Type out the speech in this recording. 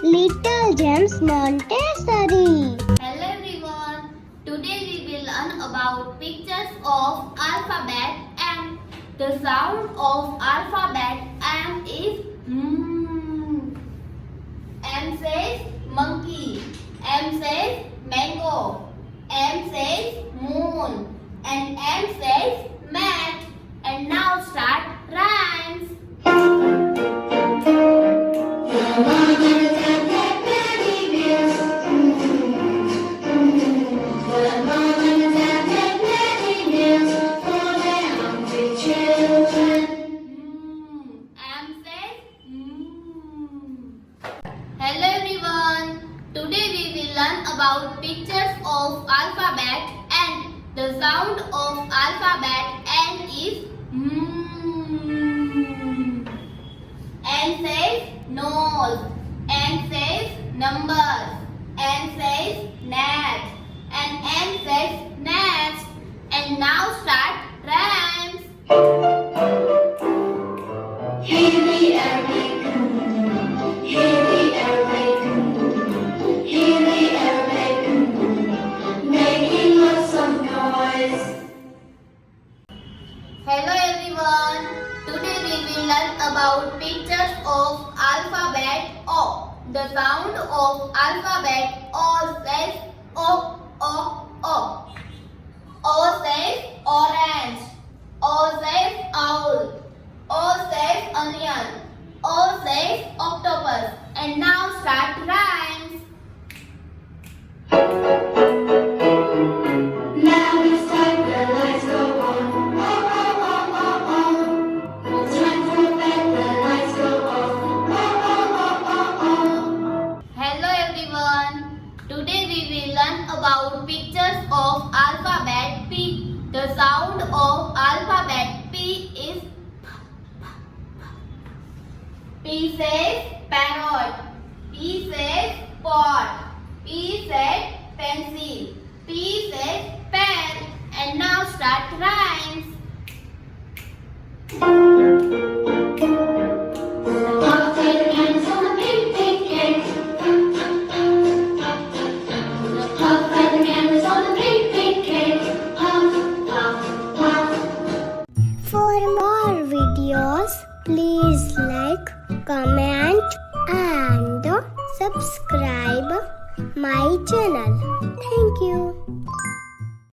Little Gems Montessori. Hello everyone. Today we will learn about pictures of alphabet M. The sound of alphabet M is M. M says monkey. M says mango. M says moon. And M says mat. And now start rhymes. Hello everyone. Today we will learn about pictures of alphabet N. The sound of alphabet N is N says nose. N says numbers. N says gnat. And N says gnats. And now start rhymes. Here we are, here we are, here we are, making lots of noise. Hello everyone. Today we will learn about pictures of alphabet O. The sound of alphabet O says O, O, O. O says orange. O says owl. O says onion. O says octopus. And now start rhymes. Now it's time the lights go on. Oh, oh, oh, oh, oh. It's time to let the lights go off. Oh, oh, oh, oh, oh. Hello everyone. Today we will learn about pictures of alphabet P. The sound of alphabet P is P says parrot. P says pot. P says pencil. P says pen. And now start rhymes. Puff the cans on the big, big cake. Puff the cans on the big, big cake. Puff, puff, puff. For more videos, please like, comment